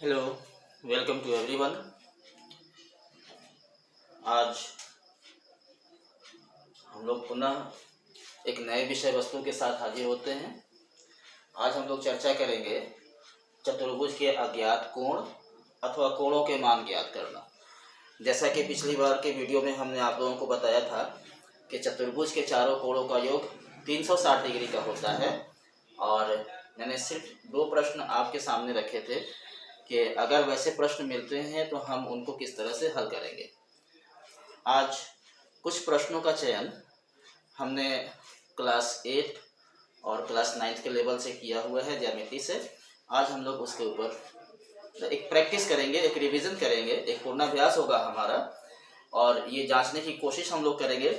Hello, welcome to everyone. आज हम लोग पुनः एक नए विषय वस्तु के साथ हाजिर होते हैं। आज हम लोग चर्चा करेंगे चतुर्भुज के अज्ञात कोण अथवा कोणों के मान ज्ञात करना। जैसा कि पिछली बार के वीडियो में हमने आप लोगों को बताया था कि चतुर्भुज के चारों कोणों का योग 360 डिग्री का होता है और मैंने सिर्फ 2 प्रश्न आपके सामने रखे थे कि अगर वैसे प्रश्न मिलते हैं तो हम उनको किस तरह से हल करेंगे। आज कुछ प्रश्नों का चयन हमने क्लास 8 और क्लास 9 के लेवल से किया हुआ है, ज्यामिति से। आज हम लोग उसके ऊपर एक प्रैक्टिस करेंगे, एक रिवीजन करेंगे, एक पूर्णाभ्यास होगा हमारा और ये जांचने की कोशिश हम लोग करेंगे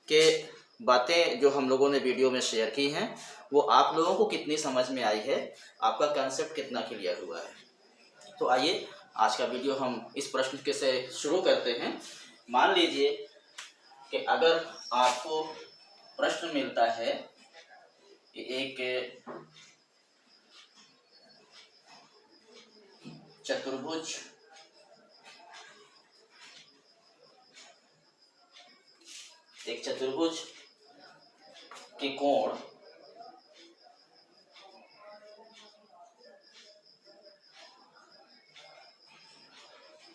कि बातें जो हम लोगों ने वीडियो में शेयर की हैं वो आप लोगों को कितनी समझ में आई है, आपका कंसेप्ट कितना क्लियर हुआ है। तो आइए आज का वीडियो हम इस प्रश्न के से शुरू करते हैं। मान लीजिए कि अगर आपको प्रश्न मिलता है कि एक चतुर्भुज के कोण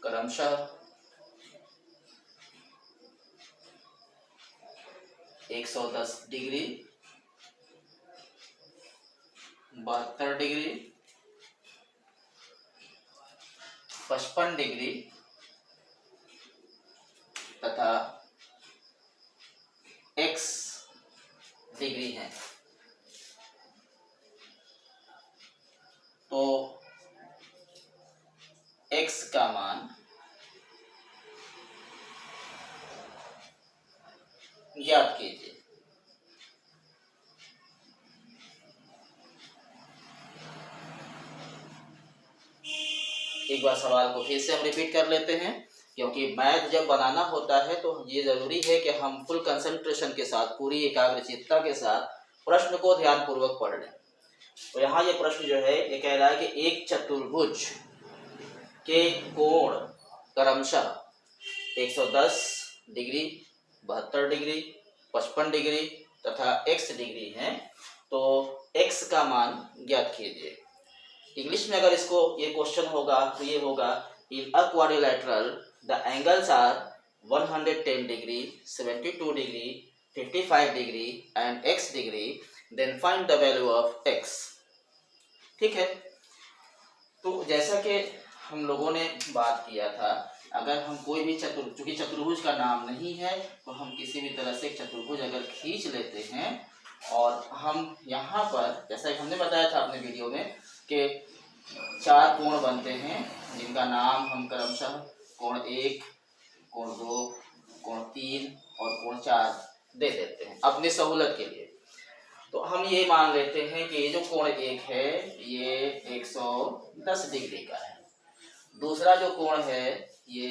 क्रमशः 110 डिग्री, 72 डिग्री, 55 डिग्री तथा x डिग्री है, तो x का मान ज्ञात कीजिए। एक बार सवाल को फिर से हम रिपीट कर लेते हैं, क्योंकि मैथ जब बनाना होता है तो ये जरूरी है कि हम फुल कंसंट्रेशन के साथ, पूरी एकाग्रचित्ता के साथ प्रश्न को ध्यानपूर्वक पढ़ लें। तो यहाँ ये प्रश्न जो है ये कह रहा है कि एक चतुर्भुज के कोण क्रमशः 110 डिग्री, 72 डिग्री, 55 डिग्री तथा x डिग्री है, तो x का मान ज्ञात कीजिए। इंग्लिश में अगर इसको ये क्वेश्चन होगा तो ये होगा, in a quadrilateral the angles are 110 degree, 72 degree, 55 degree and x degree, then find the value of x। ठीक है, तो जैसा कि हम लोगों ने बात किया था, अगर हम कोई भी चूंकि चतुर्भुज का नाम नहीं है तो हम किसी भी तरह से चतुर्भुज अगर खींच लेते हैं और हम यहाँ पर, जैसा कि हमने बताया था अपने वीडियो में, कि 4 कोण बनते हैं जिनका नाम हम क्रमशः कोण 1, कोण 2, कोण 3 और कोण 4 दे देते हैं अपनी सहूलत के लिए। तो हम ये मान लेते हैं कि ये जो कोण 1 है ये 110 डिग्री का है, दूसरा जो कोण है ये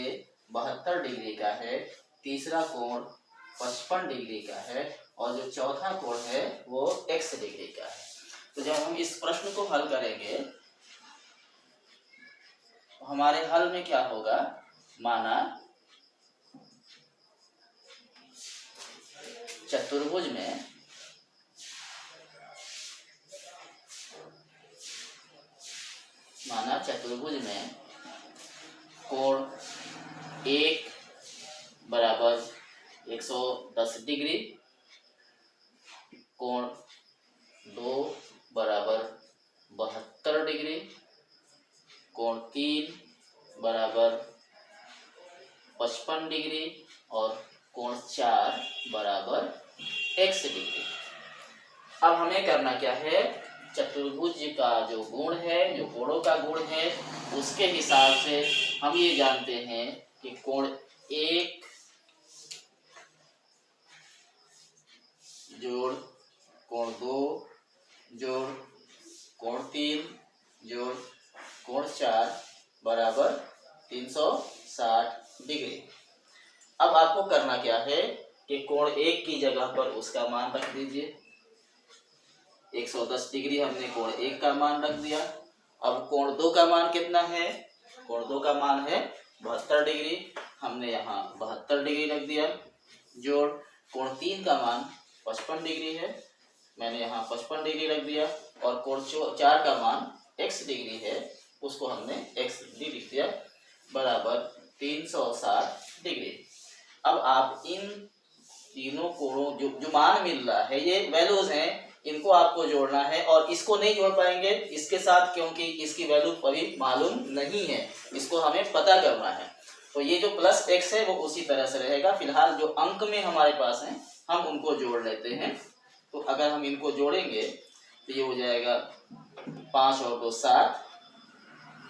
72 डिग्री का है, तीसरा कोण 55 डिग्री का है और जो चौथा कोण है वो x डिग्री का है। तो जब हम इस प्रश्न को हल करेंगे तो हमारे हल में क्या होगा, माना चतुर्भुज में कोण 1 बराबर 110 डिग्री, कोण 2 बराबर 72 डिग्री, कोण 3 बराबर 55 डिग्री और कोण 4 बराबर x डिग्री। अब हमें करना क्या है, चतुर्भुज का जो गुण है, जो कोणों का गुण है, उसके हिसाब से हम ये जानते हैं कि कोण 1 जोड़ कोण 2 जोड़ कोण 3 जोड़ कोण 4 बराबर 360 डिग्री। अब आपको करना क्या है कि कोण 1 की जगह पर उसका मान रख दीजिए। 110 डिग्री हमने कोण 1 का मान रख दिया अब कोण 2 का मान कितना है? कोण 2 का मान है 72 डिग्री, हमने यहाँ 72 डिग्री रख दिया। जोड़ कोण 3 का मान 55 डिग्री है, मैंने यहाँ 55 डिग्री रख दिया। और कोण 4 का मान x डिग्री है, उसको हमने x डिग्री लिख दिया, बराबर 360 डिग्री। अब आप इन तीनों कोणों जो मान मिल रहा है, ये वैल्यूज हैं, इनको आपको जोड़ना है। और इसको नहीं जोड़ पाएंगे इसके साथ, क्योंकि इसकी वैल्यू अभी मालूम नहीं है, इसको हमें पता करना है। तो ये जो प्लस x है वो उसी तरह से रहेगा। फिलहाल जो अंक में हमारे पास हैं हम उनको जोड़ लेते हैं। तो अगर हम इनको जोड़ेंगे तो ये हो जाएगा 5 और 2 7,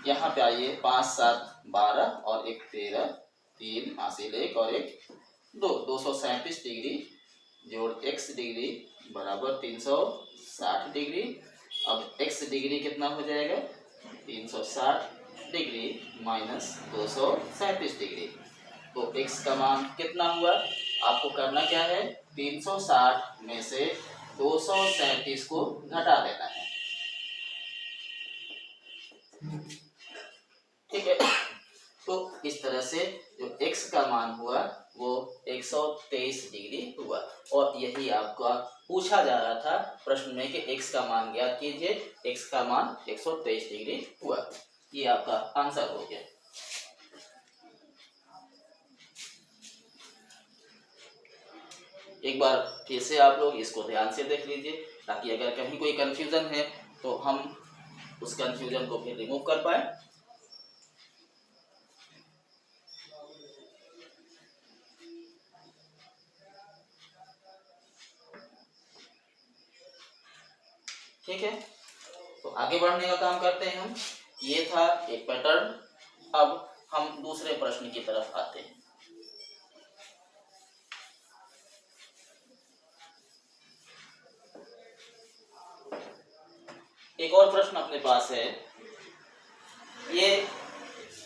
यहाँ पे आइए 5 7 12 और 1 13, 3 हासिल 1 और 1 2, 237 डिग्री जोड़ x डिग्री बराबर 360 डिग्री। अब x डिग्री कितना हो जाएगा? 360 डिग्री माइनस 237 डिग्री। तो x का मान कितना हुआ? आपको करना क्या है? 360 में से 237 को घटा देना है। ठीक है, तो इस तरह से जो x का मान हुआ वो 123 डिग्री हुआ। और यही आपका पूछा जा रहा था प्रश्न में कि x का मान ज्ञात कीजिए। x का मान 123 डिग्री हुआ। ये आपका आंसर हो गया। एक बार फिर से आप लोग इसको ध्यान से देख लीजिए, ताकि अगर कहीं कोई कंफ्यूजन है तो हम उस कंफ्यूजन को फिर रिमूव कर पाए। ठीक है, तो आगे बढ़ने का काम करते हैं हम। ये था एक पैटर्न। अब हम दूसरे प्रश्न की तरफ आते हैं। एक और प्रश्न अपने पास है। ये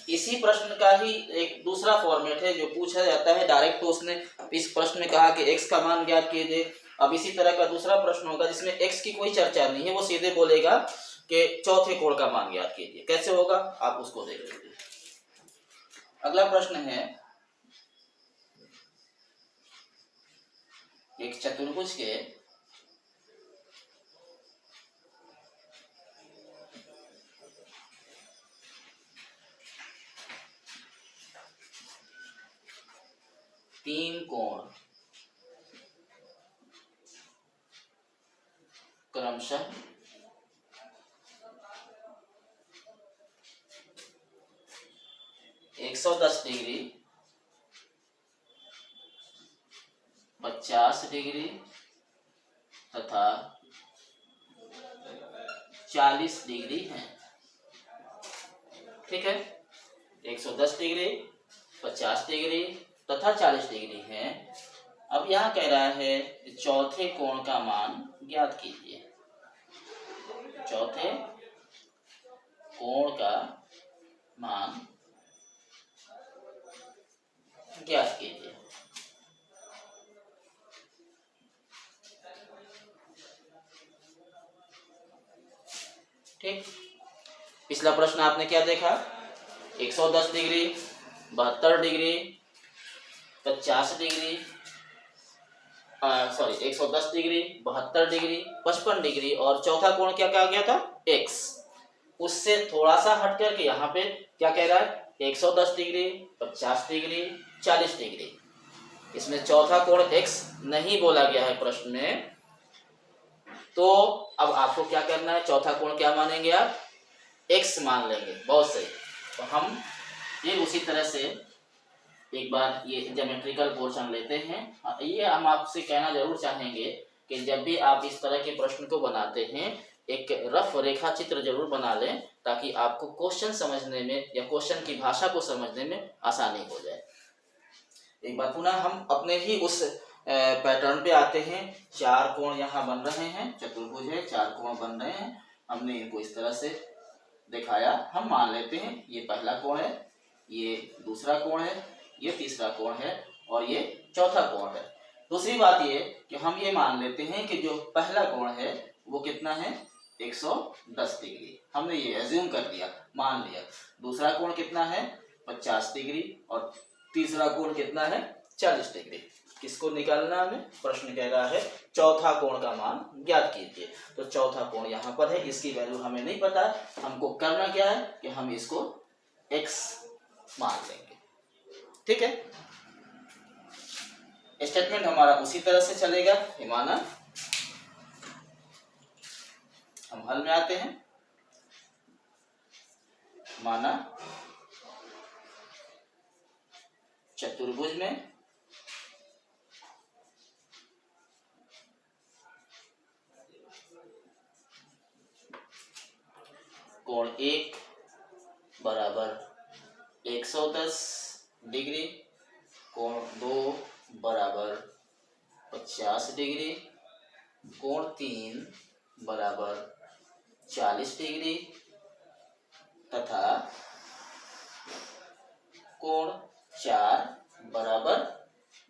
इसी प्रश्न का ही एक दूसरा फॉर्मेट है जो पूछा जाता है डायरेक्ट। तो उसने इस प्रश्न में कहा कि x का मान ज्ञात कीजिए। अब इसी तरह का दूसरा प्रश्न होगा जिसमें x की कोई चर्चा नहीं है, वो सीधे बोलेगा कि चौथे कोण का मान ज्ञात कीजिए। कैसे होगा आप उसको देख लीजिए। अगला प्रश्न है, एक चतुर्भुज के तीन कोण क्रमशः 110 डिग्री, 50 डिग्री तथा 40 डिग्री है। ठीक है, 110 डिग्री, 50 डिग्री तथा 40 डिग्री है। अब यहाँ कह रहा है चौथे कोण का मान ज्ञात कीजिए। चौथे कोण का मान ज्ञात कीजिए। ठीक, पिछला प्रश्न आपने क्या देखा? 110 degree, 72 degree, 50 degree, 110 degree, 72 degree, 55 degree और चौथा कोण क्या कहा गया था? x। उससे थोड़ा सा हट करके यहाँ पे क्या कह रहा है? 110 डिग्री, 50 डिग्री, 40 डिग्री। इसमें चौथा कोण x नहीं बोला गया है प्रश्न में। तो अब आपको क्या करना है? चौथा कोण क्या मानेंगे आप? x मान लेंगे। बहुत सही। तो हम ये उसी तरह से एक बार ये ज्योमेट्रिकल पोर्शन लेते हैं। ये हम आपसे कहना जरूर चाहेंगे कि जब भी आप इस तरह के प्रश्न को बनाते हैं एक रफ रेखा चित्र जरूर बना लें, ताकि आपको क्वेश्चन समझने में या क्वेश्चन की भाषा को समझने में आसानी हो जाए। एक बार पुनः हम अपने ही उस पैटर्न पे आते हैं। चार कोण यहाँ बन रहे हैं, चतुर्भुज है, चार कोण बन रहे हैं। हमने इनको इस तरह से दिखाया। हम मान लेते हैं ये पहला कोण है, ये दूसरा कोण है, ये तीसरा कोण है और ये चौथा कोण है। दूसरी बात ये कि हम ये मान लेते हैं कि जो पहला कोण है वो कितना है? 110 डिग्री। हमने ये एज्यूम कर लिया, मान लिया। दूसरा कोण कितना है? 50 डिग्री। और तीसरा कोण कितना है? 40 डिग्री। किसको निकालना हमें? प्रश्न कह रहा है चौथा कोण का मान ज्ञात कीजिए। तो चौथा कोण यहाँ पर है, इसकी वैल्यू हमें नहीं पता। हमको करना क्या है कि हम इसको x मान लेंगे। ठीक है, स्टेटमेंट हमारा उसी तरह से चलेगा। माना हम हल में आते हैं। माना चतुर्भुज में कोण 1 बराबर 110 डिग्री, कोण 2 बराबर 50 डिग्री, कोण 3 बराबर 40 डिग्री तथा कोण 4 बराबर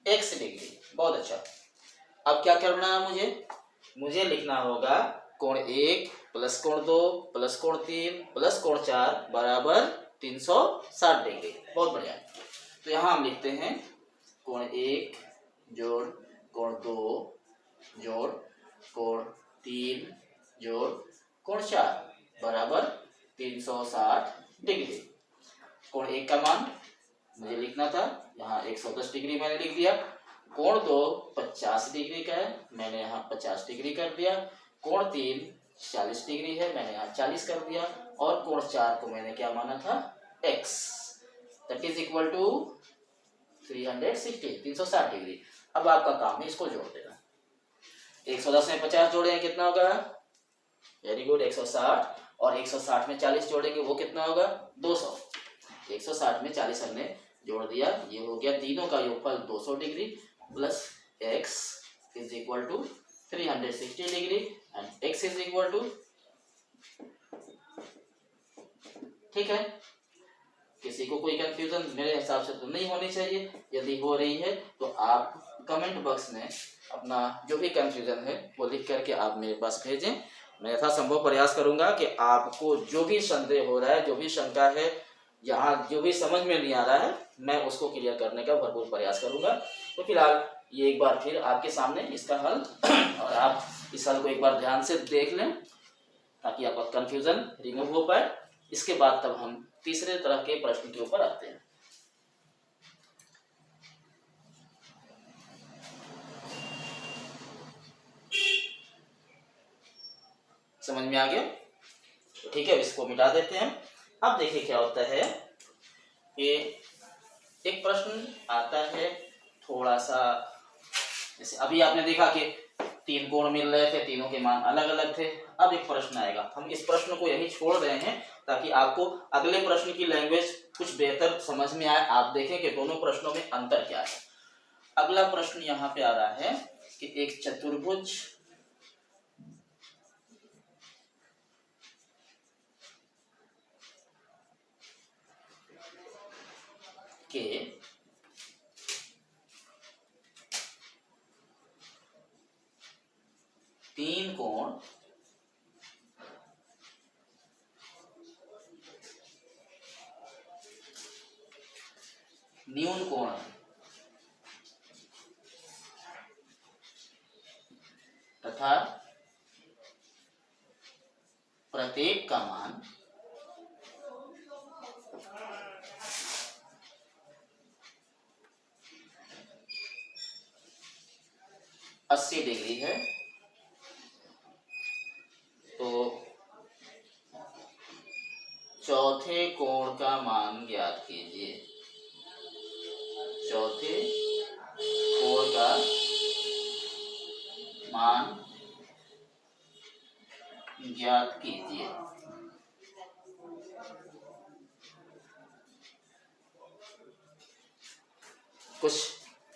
x डिग्री। बहुत अच्छा। अब क्या करना है मुझे लिखना होगा कोण 1 प्लस कोण 2 प्लस कोण 3 प्लस कोण 4 बराबर 360 डिग्री। बहुत बढ़िया। तो यहाँ हम लिखते हैं कोण 1 जोड़ कोण 2 जोड़ कोण 3 जोड़ कोण 4 बराबर 360 डिग्री। कोण 1 का मान मुझे लिखना था, यहाँ 110 डिग्री मैंने लिख दिया। कोण 2 50 डिग्री का है, मैंने यहाँ 50 डिग्री कर दिया। कोण 3 40 डिग्री है, मैंने यहाँ 40 कर दिया। और कोण 4 को मैंने क्या माना था? x, that is equal to 360 degree. अब आपका काम है इसको जोड़ देना। 110 में 50 जोड़ेंगे कितना होगा? Very good, 160। और 160 में 40 जोड़ेंगे वो कितना होगा? 200। 160 में 40 हमने जोड़ दिया, ये हो गया तीनों का योगफल 200 degree plus x is equal to 360 degree and x is equal to, ठीक है। किसी को कोई कंफ्यूजन मेरे हिसाब से तो नहीं होनी चाहिए। यदि हो रही है तो आप कमेंट बॉक्स में अपना जो भी कंफ्यूजन है वो लिख करके आप मेरे पास भेजें। मैं यथासंभव प्रयास करूंगा कि आपको जो भी संदेह हो रहा है, जो भी शंका है, यहाँ जो भी समझ में नहीं आ रहा है, मैं उसको क्लियर करने का भरपूर प्रयास करूंगा। तो फिलहाल ये एक बार फिर आपके सामने इसका हल और आप इस हल को एक बार ध्यान से देख लें ताकि आपका कंफ्यूजन रिमूव हो पाए। इसके बाद तब हम तीसरे तरह के प्रश्न के ऊपर आते हैं। समझ में आ गया? ठीक है, इसको मिटा देते हैं। अब देखिए क्या होता है कि एक प्रश्न आता है थोड़ा सा, जैसे अभी आपने देखा कि 3 कोण मिल रहे थे, तीनों के मान अलग अलग थे। अब एक प्रश्न आएगा, हम इस प्रश्न को यही छोड़ रहे हैं ताकि आपको अगले प्रश्न की लैंग्वेज कुछ बेहतर समझ में आए। आप देखें कि दोनों प्रश्नों में अंतर क्या है। अगला प्रश्न यहाँ पे आ रहा है कि एक चतुर्भुज के तीन कोण न्यून कोण तथा प्रत्येक का मान 80 डिग्री है, तो चौथे कोण का मान ज्ञात कीजिए। चौथे कोण का मान ज्ञात कीजिए। कुछ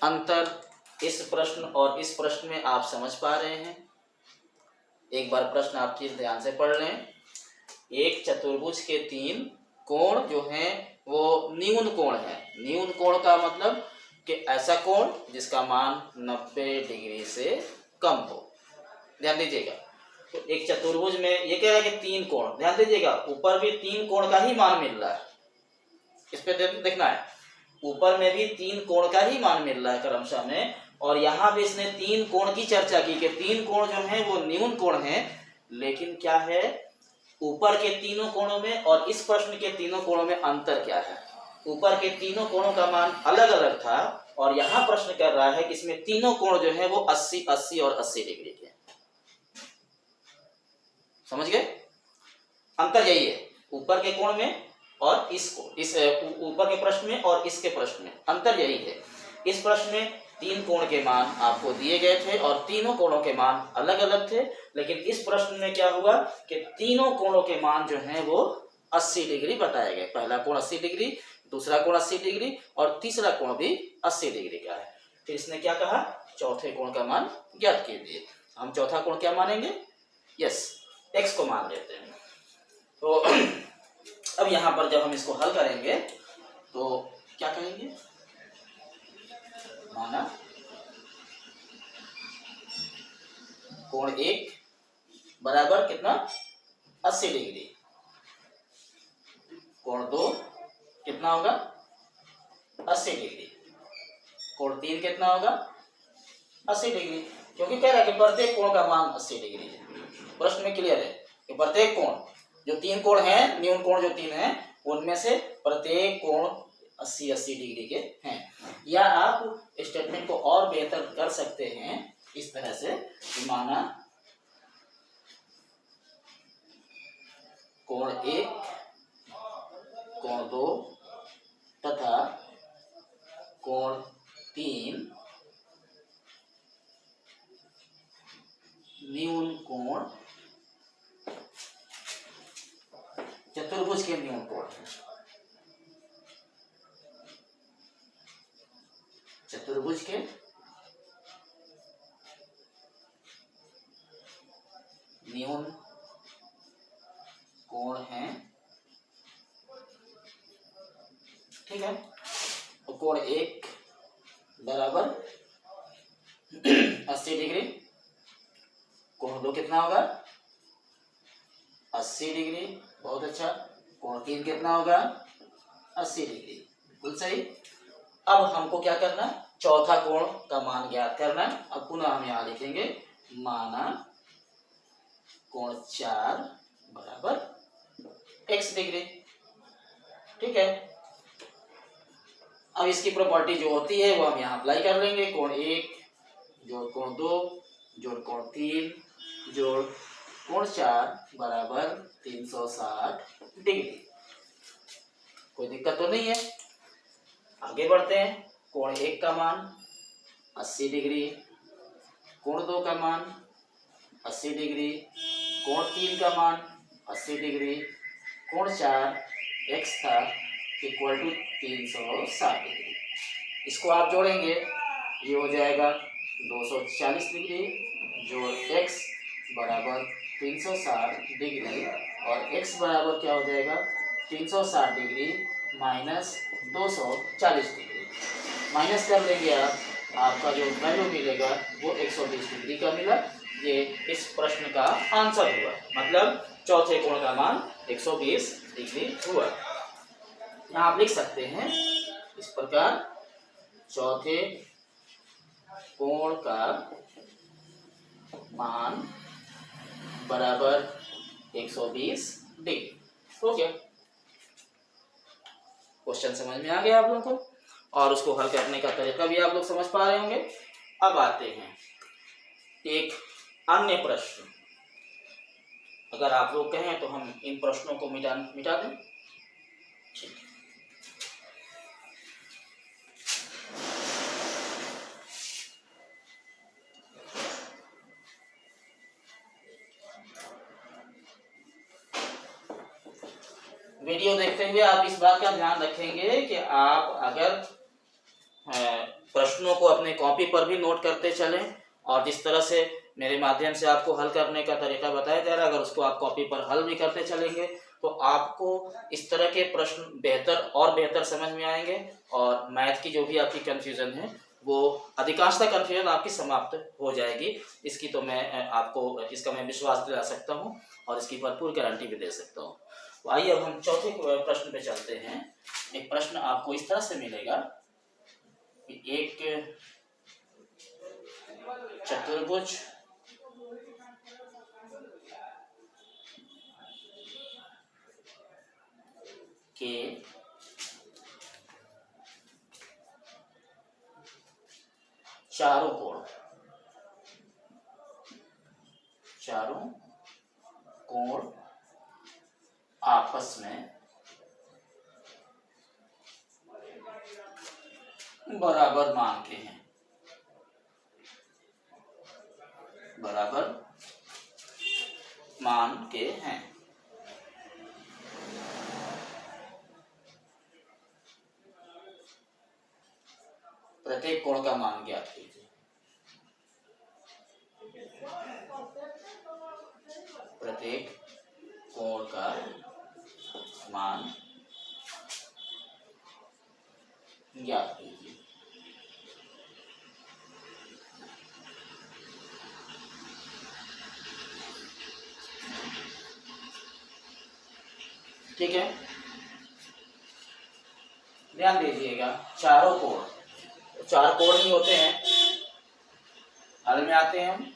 अंतर इस प्रश्न और इस प्रश्न में आप समझ पा रहे हैं? एक बार प्रश्न आप फिर ध्यान से पढ़ लें। एक चतुर्भुज के 3 कोण जो हैं वो न्यून कोण है। न्यून कोण का मतलब कि ऐसा कोण जिसका मान 90 डिग्री से कम हो। ध्यान दीजिएगा, तो एक चतुर्भुज में ये कह रहा है कि 3 कोण, ध्यान दीजिएगा ऊपर भी 3 कोण का ही मान मिल रहा है, इस पे देखना है, ऊपर में भी 3 कोण का ही मान मिल रहा है क्रमशः में, और यहाँ भी इसने 3 कोण की चर्चा की कि 3 कोण जो है वो न्यून कोण है, लेकिन क्या है ऊपर के तीनों कोणों में और इस प्रश्न के तीनों कोणों में अंतर क्या है। ऊपर के तीनों कोणों का मान अलग अलग था और यहाँ प्रश्न कर रहा है कि इसमें तीनों कोण जो है वो 80, 80 और 80 डिग्री के। समझ गए, अंतर यही है ऊपर के कोण में और इस ऊपर के प्रश्न में और इसके प्रश्न में अंतर यही है। इस प्रश्न में 3 कोण के मान आपको दिए गए थे और तीनों कोणों के मान अलग अलग थे, लेकिन इस प्रश्न में क्या हुआ कि तीनों कोणों के मान जो हैं वो 80 डिग्री बताए गए। पहला कोण 80 डिग्री, दूसरा कोण 80 डिग्री और तीसरा कोण भी 80 डिग्री का है। फिर इसने क्या कहा, चौथे कोण का मान ज्ञात कीजिए। हम चौथा कोण क्या मानेंगे, यस x को मान लेते हैं। तो अब यहाँ पर जब हम इसको हल करेंगे तो क्या करेंगे, माना कोण 1 बराबर कितना 80 डिग्री, कोण 2 कितना होगा 80 डिग्री, कोण 3 कितना होगा 80 डिग्री, क्योंकि कह रहा है कि प्रत्येक कोण का मान 80 डिग्री है। प्रश्न में क्लियर है कि प्रत्येक कोण, जो 3 कोण हैं, न्यून कोण जो 3 हैं, उनमें से प्रत्येक कोण 80-80 डिग्री के हैं। या आप स्टेटमेंट को और बेहतर कर सकते हैं इस तरह से कि माना कोण 1, कोण 2 तथा कोण 3 न्यून कोण चतुर्भुज के न्यून कोण है। चतुर्भुज के न्यून कोण हैं, ठीक है। तो कोण 1 बराबर 80 डिग्री, कोण 2 कितना होगा 80 डिग्री, बहुत अच्छा। कोण 3 कितना होगा 80 डिग्री, बिल्कुल सही। अब हमको क्या करना है, चौथा कोण का मान ज्ञात करना है। अब पुनः हम यहाँ लिखेंगे माना कोण 4 बराबर x डिग्री, ठीक है। अब इसकी प्रॉपर्टी जो होती है वो हम यहाँ अप्लाई कर लेंगे, कोण 1 जोड़ कोण 2 जोड़ कोण 3 जोड़ कोण 4 बराबर 360 डिग्री। कोई दिक्कत तो नहीं है, आगे बढ़ते हैं। कोण 1 का मान 80 डिग्री, कोण 2 का मान 80 डिग्री, कोण 3 का मान 80 डिग्री, कोण 4 x था इक्वल टू 360 डिग्री। इसको आप जोड़ेंगे, ये हो जाएगा 240 डिग्री जोड़ x बराबर 360 डिग्री, और x बराबर क्या हो जाएगा 360 डिग्री माइनस 240 डिग्री। माइनस कर लेंगे आप, आपका जो वैल्यू मिलेगा वो 120 डिग्री का मिला। ये इस प्रश्न का आंसर हुआ, मतलब चौथे कोण का मान 120 डिग्री हुआ। यहाँ आप लिख सकते हैं इस प्रकार, चौथे कोण का मान बराबर 120 डिग्री। हो गया, क्वेश्चन समझ में आ गया आप लोगों को, और उसको हल करने का तरीका भी आप लोग समझ पा रहे होंगे। अब आते हैं एक अन्य प्रश्न। अगर आप लोग कहें तो हम इन प्रश्नों को मिटा दें, ठीक है। वीडियो देखते हुए आप इस बात का ध्यान रखेंगे कि आप अगर प्रश्नों को अपने कॉपी पर भी नोट करते चलें, और जिस तरह से मेरे माध्यम से आपको हल करने का तरीका बताया जा रहा है, अगर उसको आप कॉपी पर हल भी करते चलेंगे तो आपको इस तरह के प्रश्न बेहतर और बेहतर समझ में आएंगे, और मैथ की जो भी आपकी कंफ्यूजन है वो अधिकांशतः कन्फ्यूजन आपकी समाप्त हो जाएगी। इसकी तो मैं आपको इसका मैं विश्वास दिला सकता हूँ और इसकी भरपूर गारंटी भी दे सकता हूँ। तो आइए अब हम चौथे प्रश्न पे चलते हैं। एक प्रश्न आपको इस तरह से मिलेगा कि एक चतुर्भुज के चारों कोण आपस में बराबर मान के हैं, बराबर मान के हैं। प्रत्येक कोण का मान ज्ञात कीजिए। प्रत्येक कोण का मान ज्ञात कीजिए। ठीक है, ध्यान दीजिएगा। चारों कोण, चार कोण ही होते हैं। हल में आते हैं हम।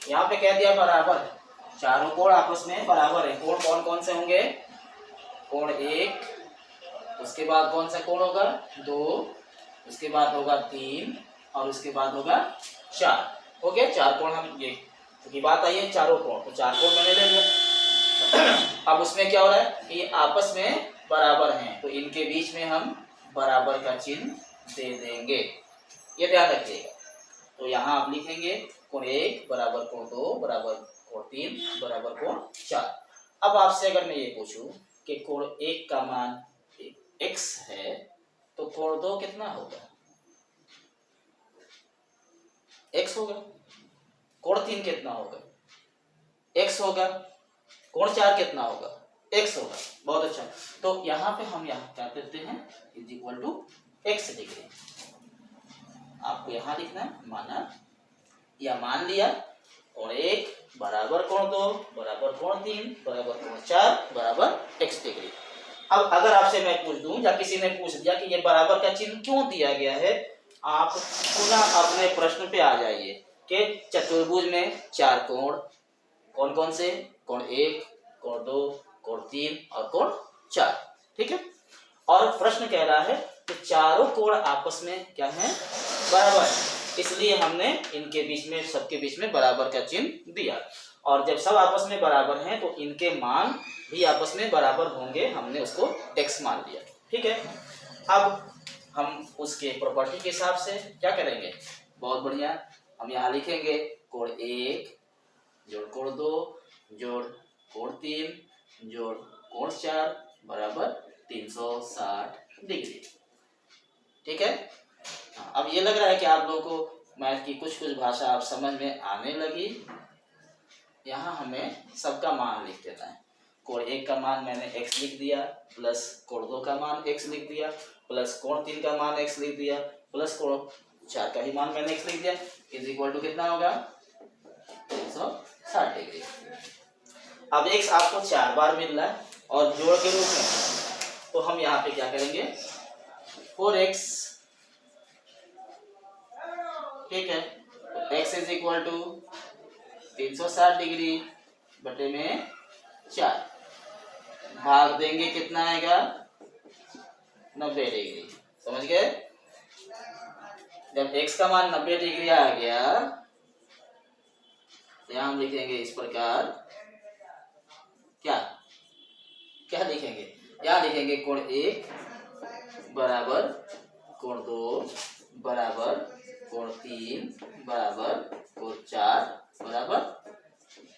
यहाँ पे कह दिया बराबर, चारों कोण आपस में बराबर है। कोण कौन कौन से होंगे? कोण एक, उसके बाद कौन सा कोण होगा? दो, उसके बाद होगा तीन और उसके बाद होगा चार। हो गया चार कोण। हम ये की बात आई है चारों कोण, तो चार कोण मैंने ले लिया। अब उसमें क्या हो रहा है कि ये आपस में बराबर हैं, तो इनके बीच में हम बराबर का चिन्ह दे देंगे। ये ध्यान रखिएगा। तो यहाँ आप लिखेंगे कोण एक बराबर कोण दो बराबर कोण तीन बराबर कोण चार। अब आपसे अगर मैं ये पूछूं कि कोण एक का मान x है तो कोण दो कितना होगा? x होगा। कोण तीन कितना होगा? x होगा। कोण चार कितना होगा? x होगा। बहुत अच्छा। तो यहाँ पे हम यहाँ क्या करते हैं? Is equal to x degree. आपको यहाँ लिखना है माना या मान लिया कोण एक बराबर कोण दो बराबर कोण तीन बराबर कोण चार बराबर x डिग्री। अब अगर आपसे मैं पूछ दूं या किसी ने पूछ दिया कि ये बराबर का चिन्ह क्यों दिया गया है, आप पुनः अपने प्रश्न पे आ जाइए कि चतुर्भुज में चार कोण कौन कौन से? कोण एक, कोण दो, कोण तीन और कोण चार। ठीक है, और प्रश्न कह रहा है कि चारों कोण आपस में क्या है? बराबर है। इसलिए हमने इनके बीच में, सबके बीच में बराबर का चिन्ह दिया। और जब सब आपस में बराबर हैं तो इनके मान भी आपस में बराबर होंगे, हमने उसको x मान लिया। ठीक है, अब हम उसके प्रॉपर्टी के हिसाब से क्या करेंगे? बहुत बढ़िया, हम यहाँ लिखेंगे कोण एक जोड़ कोण दो जोड़ कोण तीन जोड़ कोण चार बराबर 360 डिग्री। ठीक है, अब ये लग रहा है कि आप लोगों को मैथ की कुछ भाषा आप समझ में आने लगी। यहाँ हमें सबका मान लिख देना है। कोण एक का मान मैंने x लिख दिया, प्लस कोण दो का मान x लिख दिया, प्लस कोण तीन का मान x लिख दिया, प्लस कोण चार का ही मान मैंने x लिख दिया। इज इक्वल टू कितना होगा? 360 डिग्री। अब x आपको 4 बार मिल रहा है और जोड़ के रूप में, तो हम यहाँ पे क्या करेंगे? 4x। ठीक है, तो x is equal to 360 degree बटे में 4 भाग देंगे, कितना आएगा? 90 डिग्री। समझ गए? जब x का मान 90 डिग्री आ गया तो यहाँ हम लिखेंगे इस प्रकार, क्या क्या लिखेंगे? यहाँ लिखेंगे कोण एक बराबर कोण दो बराबर कोण तीन बराबर कोण चार बराबर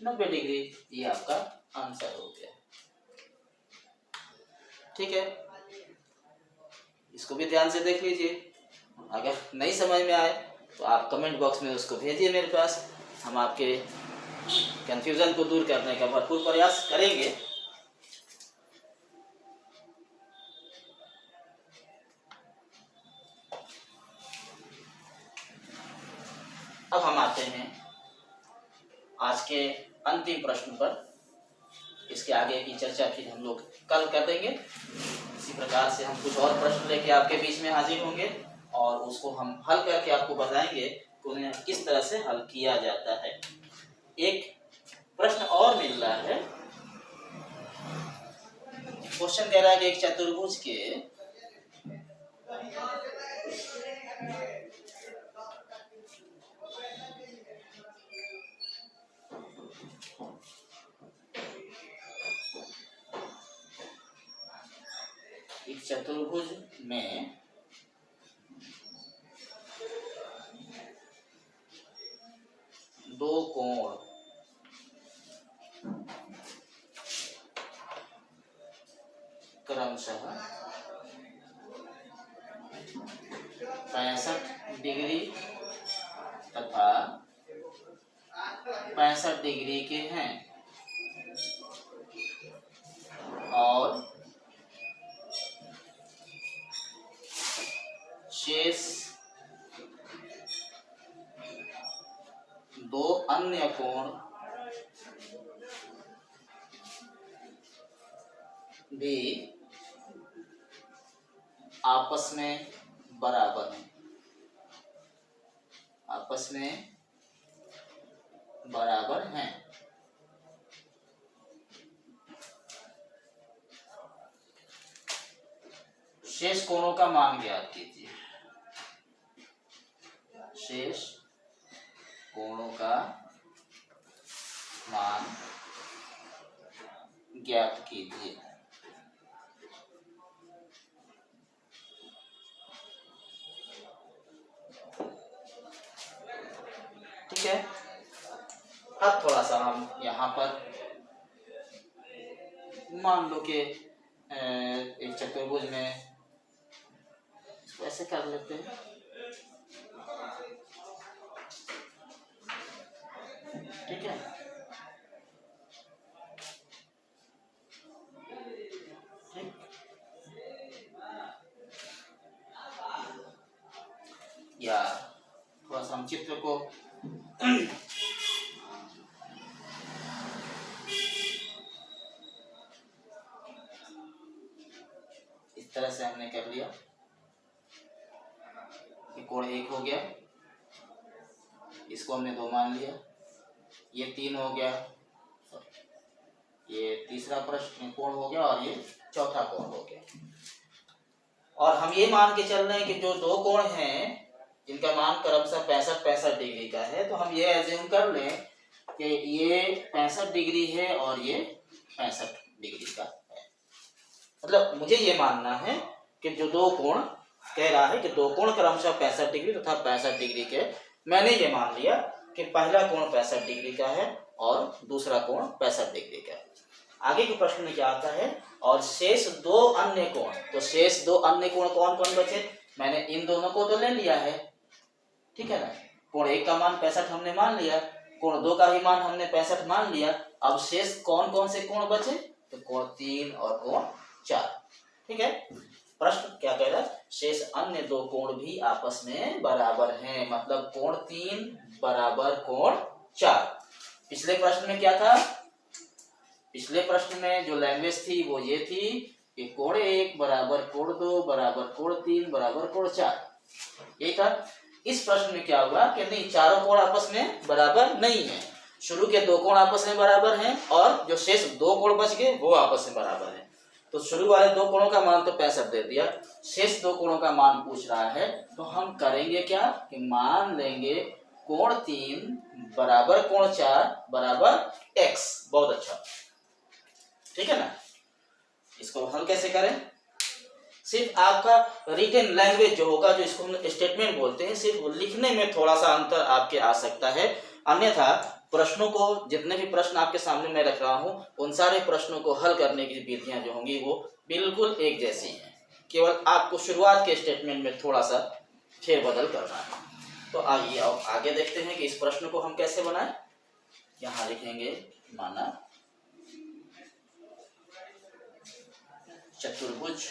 90 डिग्री। ये आपका आंसर हो गया। ठीक है, इसको भी ध्यान से देख लीजिए। अगर नहीं समझ में आए तो आप कमेंट बॉक्स में उसको भेजिए मेरे पास। हम आपके कंफ्यूजन को दूर करने का भरपूर प्रयास करेंगे। अब हम आते हैं आज के अंतिम प्रश्न पर। इसके आगे की चर्चा फिर हम लोग कल कर देंगे। इसी प्रकार से हम कुछ और प्रश्न लेके आपके बीच में हाजिर होंगे और उसको हम हल करके आपको बताएंगे कि उन्हें किस तरह से हल किया जाता है। एक प्रश्न और मिल रहा है। क्वेश्चन कह रहा है कि एक चतुर्भुज के में दो कोण क्रमशः 65 डिग्री तथा 65 डिग्री के हैं और शेष दो अन्य कोण भी आपस में बराबर हैं। आपस में बराबर हैं। शेष कोणों का मान ज्ञात कीजिए। शेष कोणों का मान ज्ञात कीजिए। ठीक है। अब थोड़ा सा हम यहाँ पर मान लो कि एक चतुर्भुज में ऐसे कर लेते हैं। ठीक है। ठीक। या थोड़ा सा हम चित्र को इस तरह से हमने कर लिया। कोण 1 हो गया, इसको हमने 2 मान लिया। ये 3 हो गया, ये तीसरा प्रश्न कोण हो गया और ये चौथा कोण हो गया। और हम ये मान के चल रहे हैं कि जो दो कोण हैं जिनका मान क्रमशः 65 डिग्री का है, तो हम ये एज्यूम कर लें कि ये 65 डिग्री है और ये 65 डिग्री का है। मतलब मुझे ये मानना है कि जो दो कोण कह रहा है कि दो कोण क्रमशः 65 डिग्री तथा 65 डिग्री के, मैंने ये मान लिया कि पहला कोण 65 डिग्री का है और दूसरा कोण 65 डिग्री का है। आगे के प्रश्न में क्या आता है, और शेष दो अन्य कोण। तो शेष दो अन्य कोण कौन कौन बचे? मैंने इन दोनों को तो ले लिया है, ठीक है ना। कोण 1 का मान 65 हमने मान लिया, कोण 2 का भी मान हमने 65 मान लिया। अब शेष कौन कौन से कोण बचे? तो कोण 3 और कोण 4। ठीक है। प्रश्न क्या कह रहा है? शेष अन्य दो कोण भी आपस में बराबर हैं। मतलब कोण 3 बराबर कोण 4। पिछले प्रश्न में क्या था? पिछले प्रश्न में जो लैंग्वेज थी वो ये थी कि कोण 1 बराबर कोण 2 बराबर कोण 3 बराबर कोण 4, यही था। इस प्रश्न में क्या हुआ कि नहीं, चारों कोण आपस में बराबर नहीं है। शुरू के दो कोण आपस में बराबर हैं और जो शेष दो कोण बच गए वो आपस में बराबर हैं। तो शुरू वाले दो कोणों का मान तो 65 दे दिया, शेष दो कोणों का मान पूछ रहा है। तो हम करेंगे क्या कि मान लेंगे कोण 3 बराबर कोण 4 बराबर x। बहुत अच्छा, ठीक है ना। इसको हल कैसे करें? सिर्फ आपका रिटन लैंग्वेज जो होगा, जो इसको हम स्टेटमेंट बोलते हैं, सिर्फ लिखने में थोड़ा सा अंतर आपके आ सकता है। अन्यथा प्रश्नों को, जितने भी प्रश्न आपके सामने मैं रख रहा हूं, उन सारे प्रश्नों को हल करने की विधियां जो होंगी वो बिल्कुल एक जैसी हैं। केवल आपको शुरुआत के स्टेटमेंट में थोड़ा सा फेरबदल करना है। तो आइए अब आगे देखते हैं कि इस प्रश्न को हम कैसे बनाएं। यहाँ लिखेंगे, माना चतुर्भुज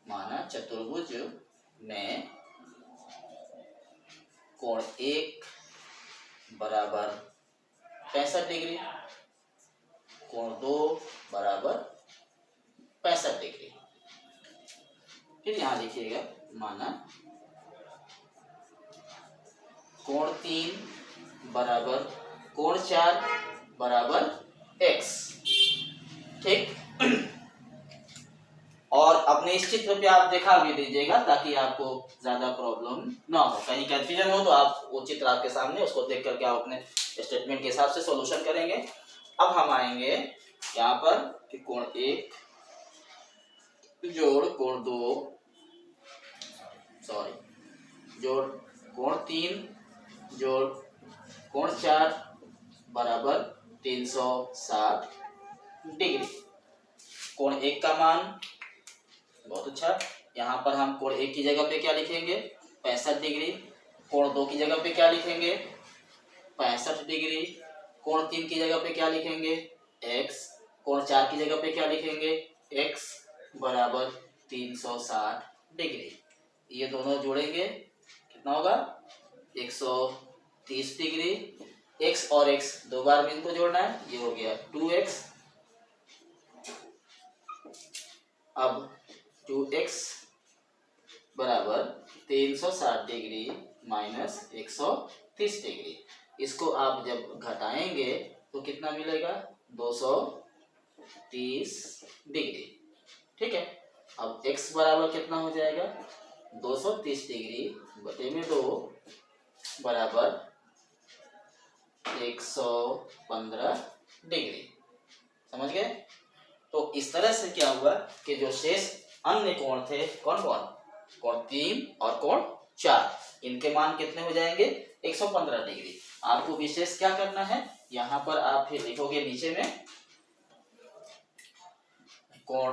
माना चतुर्भुज में कोण 1 बराबर 65 डिग्री, कोण 2 बराबर 65 डिग्री। फिर यहां लिखिएगा, माना कोण 3 बराबर कोण 4 बराबर x। ठीक। और अपने इस चित्र पे आप दिखा भी दीजिएगा ताकि आपको ज्यादा प्रॉब्लम ना हो, कहीं कंफ्यूजन हो तो आप वो चित्र आपके सामने, उसको देख करके आप अपने स्टेटमेंट के हिसाब से सॉल्यूशन करेंगे। अब हम आएंगे यहाँ पर कि कोण 1 जोड़ कोण 2 जोड़ कोण 3 जोड़ कोण 4 बराबर 360 डिग्री। कोण 1 का मान बहुत अच्छा, यहाँ पर हम कोण 1 की जगह पे क्या लिखेंगे 65 डिग्री, कोण 2 की जगह पे क्या लिखेंगे 65 डिग्री, कोण 3 की जगह पे क्या लिखेंगे x, कोण 4 की जगह पे क्या लिखेंगे x बराबर 360 डिग्री। ये दोनों जोड़ेंगे कितना होगा 130 डिग्री। x और x दो बार में इनको जोड़ना है, ये हो गया 2x। अब 2x बराबर 360 डिग्री माइनस 130 डिग्री, इसको आप जब घटाएंगे तो कितना मिलेगा 230 डिग्री। ठीक है। अब x बराबर कितना हो जाएगा 230 डिग्री बटे में 2 बराबर 115 डिग्री। समझ गए। तो इस तरह से क्या हुआ कि जो शेष अन्य कोण थे, कौन कौन, कोण 3 और कोण 4, इनके मान कितने हो जाएंगे 115 डिग्री। आपको विशेष क्या करना है, यहाँ पर आप फिर लिखोगे नीचे में कोण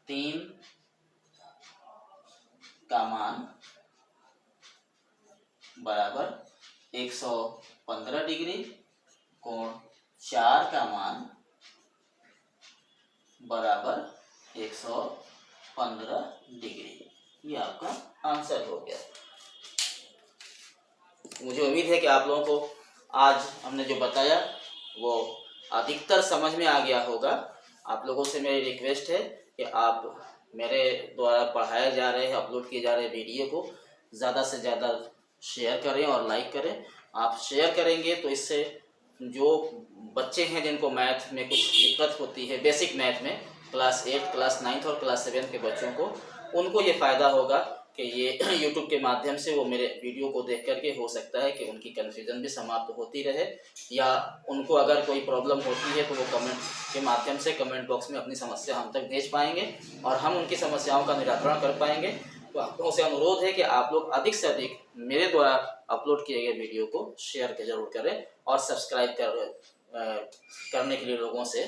3 का मान बराबर 115 डिग्री, कोण 4 का मान बराबर 115 डिग्री। ये आपका आंसर हो गया। मुझे उम्मीद है कि आप लोगों को आज हमने जो बताया वो अधिकतर समझ में आ गया होगा। आप लोगों से मेरी रिक्वेस्ट है कि आप मेरे द्वारा पढ़ाए जा रहे हैं, अपलोड किए जा रहे वीडियो को ज़्यादा से ज़्यादा शेयर करें और लाइक करें। आप शेयर करेंगे तो इससे जो बच्चे हैं जिनको मैथ में कुछ दिक्कत होती है, बेसिक मैथ में क्लास 8, क्लास 9 और क्लास 7 के बच्चों को, उनको ये फ़ायदा होगा कि ये YouTube के माध्यम से वो मेरे वीडियो को देख करके हो सकता है कि उनकी कन्फ्यूज़न भी समाप्त होती रहे, या उनको अगर कोई प्रॉब्लम होती है तो वो कमेंट के माध्यम से कमेंट बॉक्स में अपनी समस्या हम तक भेज पाएंगे और हम उनकी समस्याओं का निराकरण कर पाएंगे। तो आप लोगों से अनुरोध है कि आप लोग अधिक से अधिक मेरे द्वारा अपलोड किए गए वीडियो को शेयर के जरूर करें और सब्सक्राइब करने के लिए लोगों से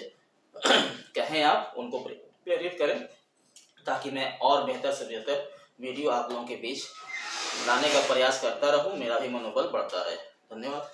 कहें, आप उनको प्रेरित करें ताकि मैं और बेहतर से बेहतर वीडियो आप लोगों के बीच लाने का प्रयास करता रहूं, मेरा भी मनोबल बढ़ता रहे। धन्यवाद।